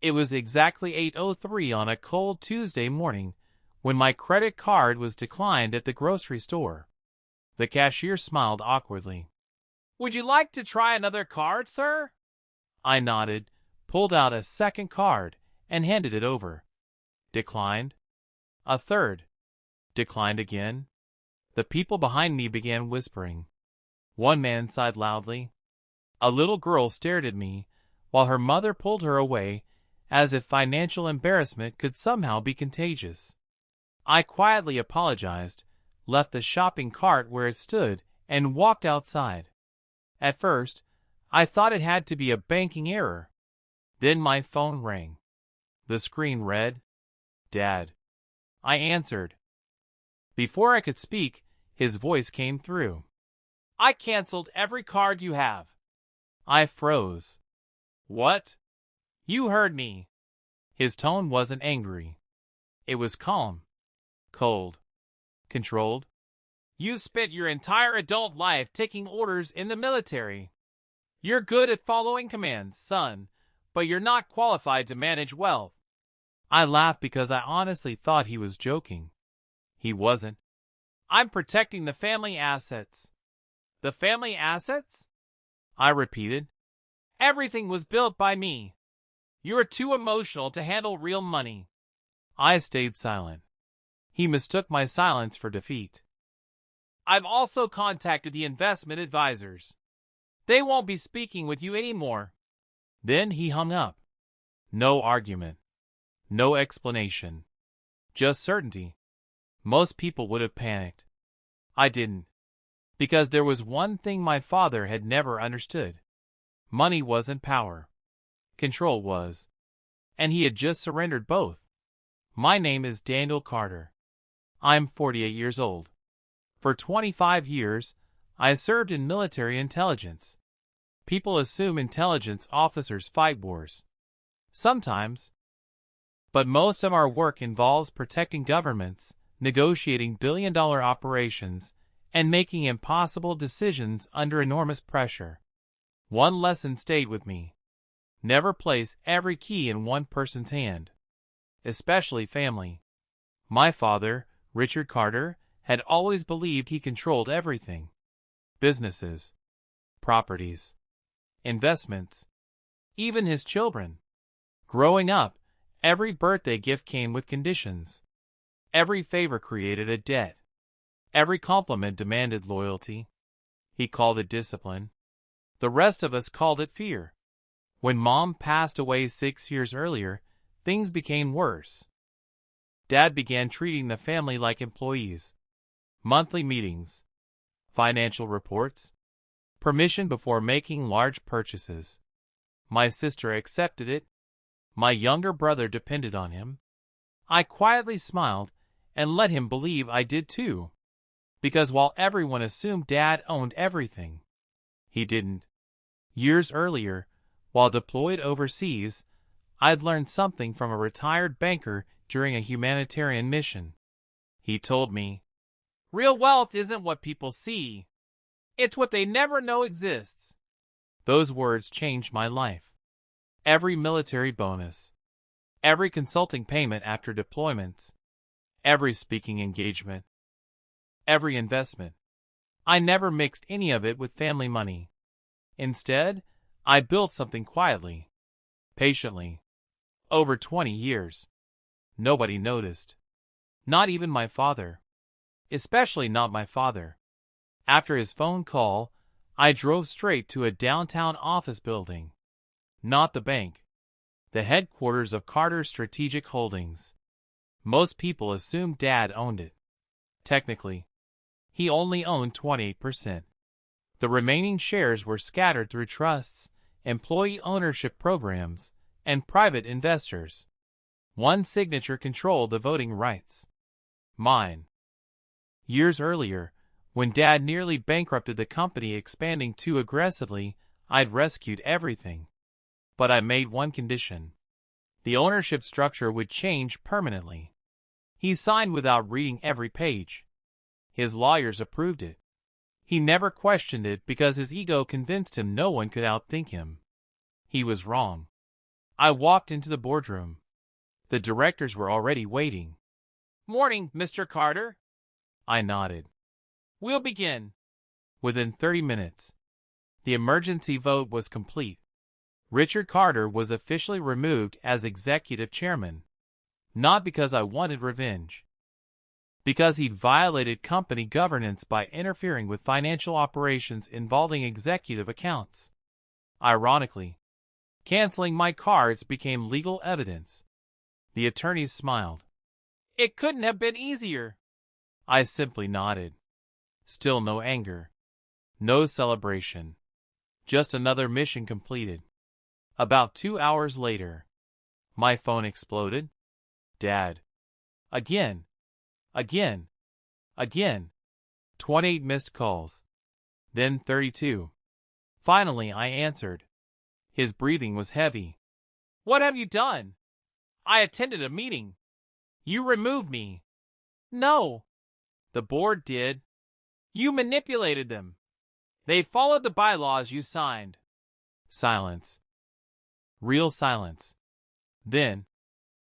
It was exactly 8:03 on a cold Tuesday morning when my credit card was declined at the grocery store. The cashier smiled awkwardly. "Would you like to try another card, sir?" I nodded, pulled out a second card, and handed it over. Declined. A third. Declined again. The people behind me began whispering. One man sighed loudly. A little girl stared at me, while her mother pulled her away, as if financial embarrassment could somehow be contagious. I quietly apologized, left the shopping cart where it stood, and walked outside. At first, I thought it had to be a banking error. Then my phone rang. The screen read, "Dad." I answered. Before I could speak, his voice came through. "I canceled every card you have." I froze. "What?" "You heard me." His tone wasn't angry. It was calm, cold, controlled. "You spent your entire adult life taking orders in the military. You're good at following commands, son, but you're not qualified to manage wealth." I laughed because I honestly thought he was joking. He wasn't. "I'm protecting the family assets." "The family assets?" I repeated. "Everything was built by me. You're too emotional to handle real money." I stayed silent. He mistook my silence for defeat. "I've also contacted the investment advisors. They won't be speaking with you anymore." Then he hung up. No argument. No explanation. Just certainty. Most people would have panicked. I didn't. Because there was one thing my father had never understood. Money wasn't power. Control was. And he had just surrendered both. My name is Daniel Carter. I'm 48 years old. For 25 years, I served in military intelligence. People assume intelligence officers fight wars. Sometimes. But most of our work involves protecting governments, negotiating billion-dollar operations, and making impossible decisions under enormous pressure. One lesson stayed with me. Never place every key in one person's hand. Especially family. My father, Richard Carter, had always believed he controlled everything. Businesses, properties, investments, even his children. Growing up, every birthday gift came with conditions. Every favor created a debt. Every compliment demanded loyalty. He called it discipline. The rest of us called it fear. When Mom passed away 6 years earlier, things became worse. Dad began treating the family like employees. Monthly meetings, financial reports, permission before making large purchases. My sister accepted it. My younger brother depended on him. I quietly smiled and let him believe I did too. Because while everyone assumed Dad owned everything, he didn't. Years earlier, while deployed overseas, I'd learned something from a retired banker during a humanitarian mission. He told me, "Real wealth isn't what people see. It's what they never know exists." Those words changed my life. Every military bonus, every consulting payment after deployments, every speaking engagement, every investment. I never mixed any of it with family money. Instead, I built something quietly, patiently, over 20 years. Nobody noticed. Not even my father. Especially not my father. After his phone call, I drove straight to a downtown office building. Not the bank. The headquarters of Carter Strategic Holdings. Most people assumed Dad owned it. Technically, he only owned 28%. The remaining shares were scattered through trusts, employee ownership programs, and private investors. One signature controlled the voting rights. Mine. Years earlier, when Dad nearly bankrupted the company expanding too aggressively, I'd rescued everything. But I made one condition. The ownership structure would change permanently. He signed without reading every page. His lawyers approved it. He never questioned it because his ego convinced him no one could outthink him. He was wrong. I walked into the boardroom. The directors were already waiting. "Morning, Mr. Carter." I nodded. "We'll begin." Within 30 minutes, the emergency vote was complete. Richard Carter was officially removed as executive chairman, not because I wanted revenge, because he'd violated company governance by interfering with financial operations involving executive accounts. Ironically, canceling my cards became legal evidence. The attorneys smiled. "It couldn't have been easier." I simply nodded. Still no anger. No celebration. Just another mission completed. About 2 hours later, my phone exploded. "Dad." Again. Again. Again. 28 missed calls. Then 32. Finally, I answered. His breathing was heavy. "What have you done?" "I attended a meeting." "You removed me." "No." "The board did." "You manipulated them." "They followed the bylaws you signed." Silence. Real silence. Then,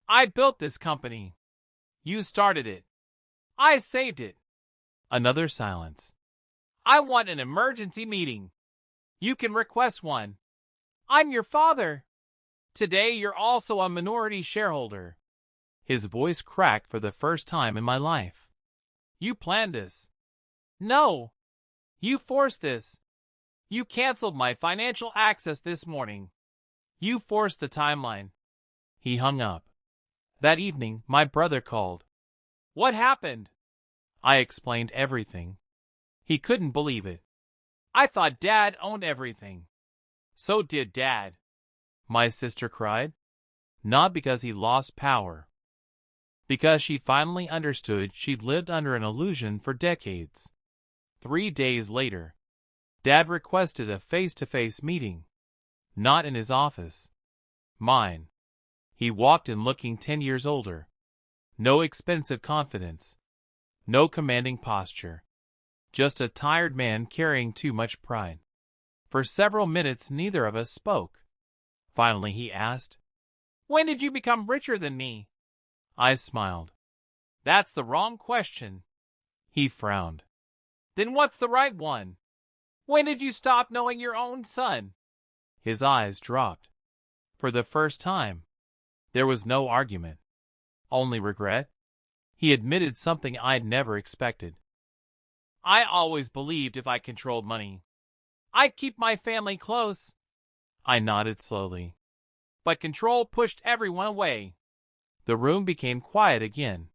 "I built this company." "You started it." "I saved it." Another silence. "I want an emergency meeting." "You can request one." "I'm your father." "Today you're also a minority shareholder." His voice cracked for the first time in my life. "You planned this." "No. You forced this. You canceled my financial access this morning. You forced the timeline." He hung up. That evening, my brother called. "What happened?" I explained everything. He couldn't believe it. "I thought Dad owned everything." "So did Dad," my sister cried. Not because he lost power. Because she finally understood she'd lived under an illusion for decades. 3 days later, Dad requested a face-to-face meeting. Not in his office. Mine. He walked in looking 10 years older. No expensive confidence. No commanding posture. Just a tired man carrying too much pride. For several minutes neither of us spoke. Finally he asked, "When did you become richer than me?" I smiled. "That's the wrong question." He frowned. "Then what's the right one? When did you stop knowing your own son?" His eyes dropped. For the first time, there was no argument. Only regret. He admitted something I'd never expected. "I always believed if I controlled money, I'd keep my family close." I nodded slowly. "But control pushed everyone away." The room became quiet again.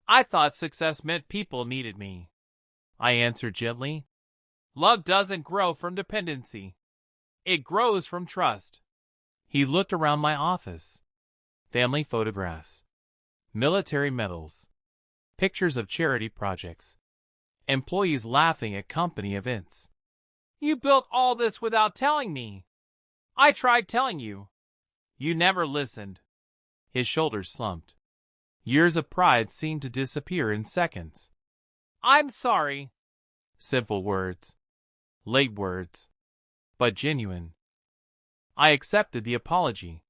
"I thought success meant people needed me." I answered gently. "Love doesn't grow from dependency. It grows from trust." He looked around my office. Family photographs. Military medals. Pictures of charity projects. Employees laughing at company events. "You built all this without telling me." "I tried telling you." "You never listened." His shoulders slumped. Years of pride seemed to disappear in seconds. "I'm sorry." Simple words. Late words. But genuine. I accepted the apology.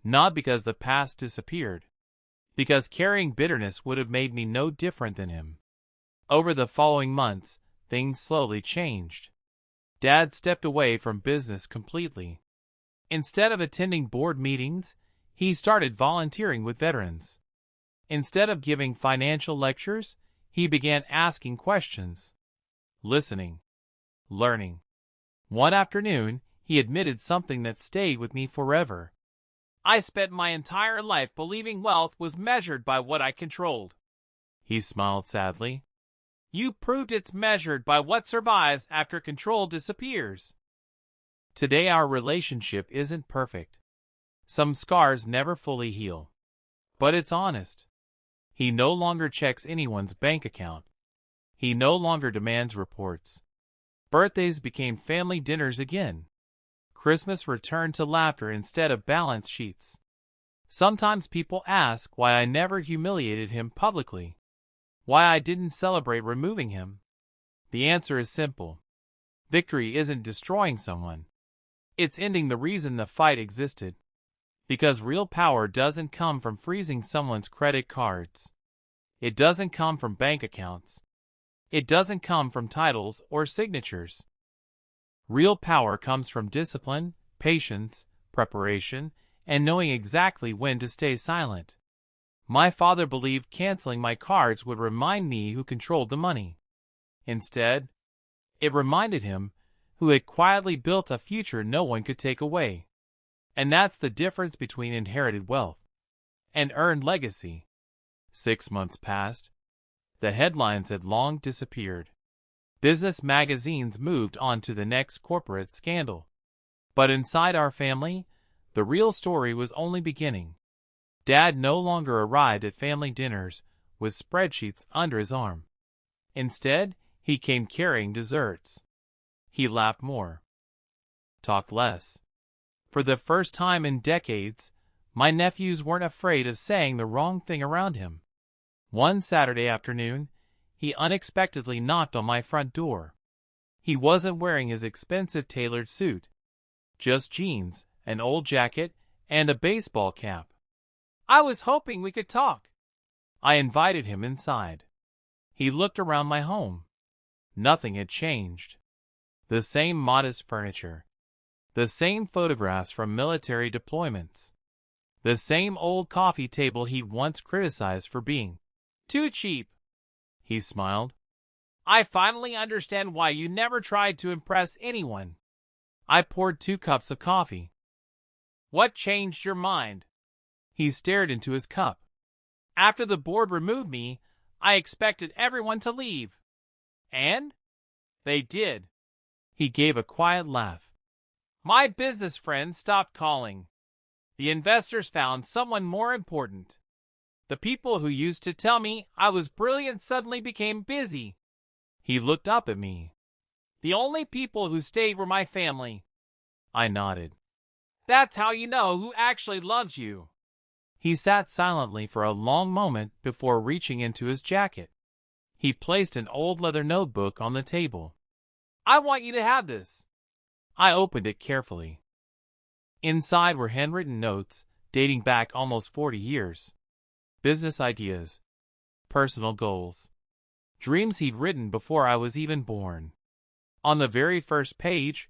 Not because the past disappeared. Because carrying bitterness would have made me no different than him. Over the following months, things slowly changed. Dad stepped away from business completely. Instead of attending board meetings, he started volunteering with veterans. Instead of giving financial lectures, he began asking questions. Listening. Learning. One afternoon, he admitted something that stayed with me forever. "I spent my entire life believing wealth was measured by what I controlled." He smiled sadly. "You proved it's measured by what survives after control disappears." Today our relationship isn't perfect. Some scars never fully heal. But it's honest. He no longer checks anyone's bank account. He no longer demands reports. Birthdays became family dinners again. Christmas returned to laughter instead of balance sheets. Sometimes people ask why I never humiliated him publicly. Why I didn't celebrate removing him. The answer is simple. Victory isn't destroying someone. It's ending the reason the fight existed. Because real power doesn't come from freezing someone's credit cards. It doesn't come from bank accounts. It doesn't come from titles or signatures. Real power comes from discipline, patience, preparation, and knowing exactly when to stay silent. My father believed canceling my cards would remind me who controlled the money. Instead, it reminded him who had quietly built a future no one could take away. And that's the difference between inherited wealth and earned legacy. 6 months passed. The headlines had long disappeared. Business magazines moved on to the next corporate scandal. But inside our family, the real story was only beginning. Dad no longer arrived at family dinners with spreadsheets under his arm. Instead, he came carrying desserts. He laughed more, talked less. For the first time in decades, my nephews weren't afraid of saying the wrong thing around him. One Saturday afternoon, he unexpectedly knocked on my front door. He wasn't wearing his expensive tailored suit, just jeans, an old jacket, and a baseball cap. I was hoping we could talk. I invited him inside. He looked around my home. Nothing had changed. The same modest furniture. The same photographs from military deployments. The same old coffee table he'd once criticized for being too cheap. He smiled. I finally understand why you never tried to impress anyone. I poured 2 cups of coffee. What changed your mind? He stared into his cup. After the board removed me, I expected everyone to leave. And? They did. He gave a quiet laugh. My business friends stopped calling. The investors found someone more important. The people who used to tell me I was brilliant suddenly became busy. He looked up at me. The only people who stayed were my family. I nodded. That's how you know who actually loves you. He sat silently for a long moment before reaching into his jacket. He placed an old leather notebook on the table. I want you to have this. I opened it carefully. Inside were handwritten notes dating back almost 40 years. Business ideas, personal goals, dreams he'd written before I was even born. On the very first page,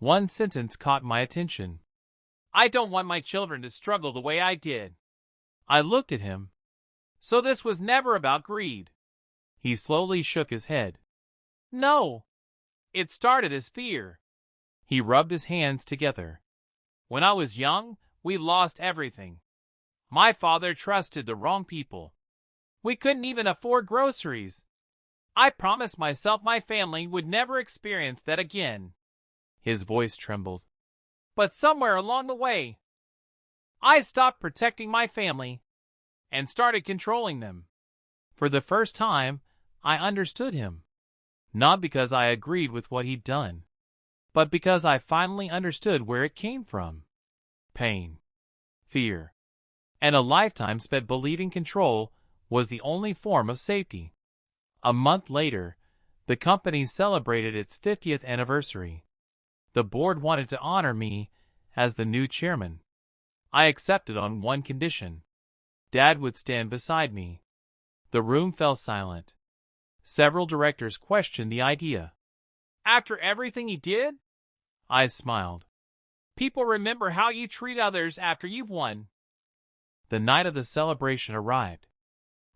one sentence caught my attention. I don't want my children to struggle the way I did. I looked at him. So this was never about greed. He slowly shook his head. No. It started as fear. He rubbed his hands together. When I was young, we lost everything. My father trusted the wrong people. We couldn't even afford groceries. I promised myself my family would never experience that again. His voice trembled. But somewhere along the way, I stopped protecting my family and started controlling them. For the first time, I understood him. Not because I agreed with what he'd done, but because I finally understood where it came from. Pain, fear, and a lifetime spent believing control was the only form of safety. A month later, the company celebrated its 50th anniversary. The board wanted to honor me as the new chairman. I accepted on one condition. Dad would stand beside me. The room fell silent. Several directors questioned the idea. After everything he did? I smiled. People remember how you treat others after you've won. The night of the celebration arrived.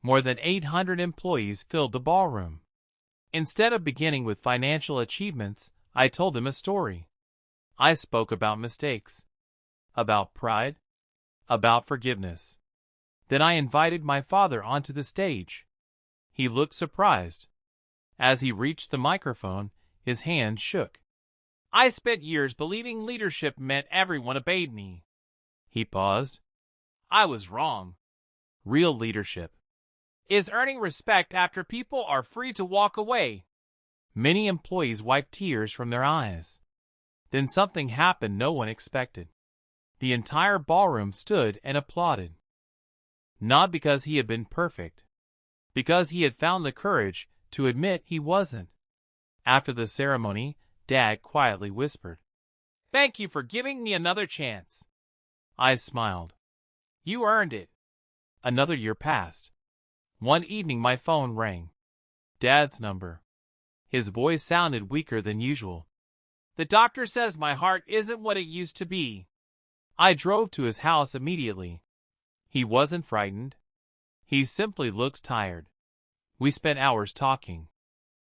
More than 800 employees filled the ballroom. Instead of beginning with financial achievements, I told them a story. I spoke about mistakes, about pride, about forgiveness. Then I invited my father onto the stage. He looked surprised. As he reached the microphone, his hand shook. I spent years believing leadership meant everyone obeyed me. He paused. I was wrong. Real leadership is earning respect after people are free to walk away. Many employees wiped tears from their eyes. Then something happened no one expected. The entire ballroom stood and applauded. Not because he had been perfect, because he had found the courage to admit he wasn't. After the ceremony, Dad quietly whispered, "Thank you for giving me another chance. I smiled. You earned it. Another year passed. One evening my phone rang. Dad's number. His voice sounded weaker than usual. The doctor says my heart isn't what it used to be. I drove to his house immediately. He wasn't frightened. He simply looked tired. We spent hours talking.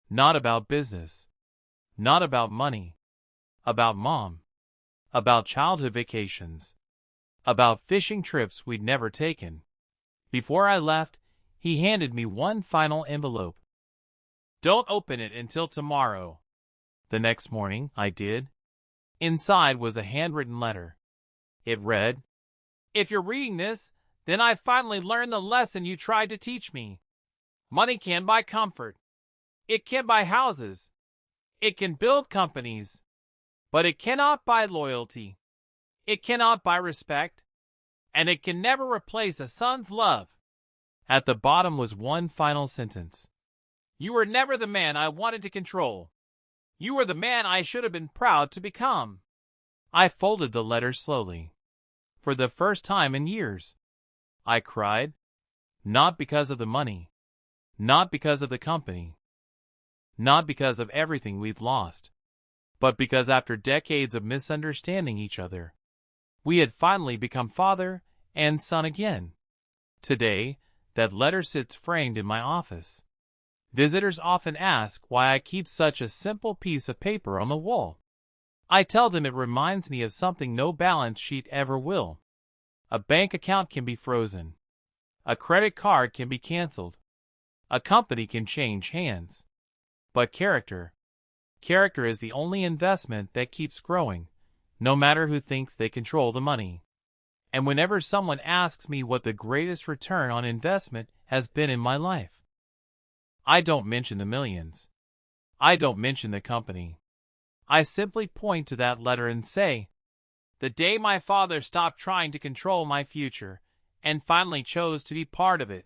Not about business. Not about money. About Mom. About childhood vacations. About fishing trips we'd never taken. Before I left, he handed me one final envelope. Don't open it until tomorrow. The next morning, I did. Inside was a handwritten letter. It read, If you're reading this, then I finally learned the lesson you tried to teach me. Money can buy comfort. It can buy houses. It can build companies. But it cannot buy loyalty. It cannot buy respect. And it can never replace a son's love. At the bottom was one final sentence. You were never the man I wanted to control. You were the man I should have been proud to become. I folded the letter slowly. For the first time in years. I cried. Not because of the money. Not because of the company. Not because of everything we'd lost. But because after decades of misunderstanding each other, we had finally become father and son again. Today, that letter sits framed in my office. Visitors often ask why I keep such a simple piece of paper on the wall. I tell them it reminds me of something no balance sheet ever will. A bank account can be frozen. A credit card can be canceled. A company can change hands. But character is the only investment that keeps growing, no matter who thinks they control the money. And whenever someone asks me what the greatest return on investment has been in my life, I don't mention the millions. I don't mention the company. I simply point to that letter and say, the day my father stopped trying to control my future and finally chose to be part of it.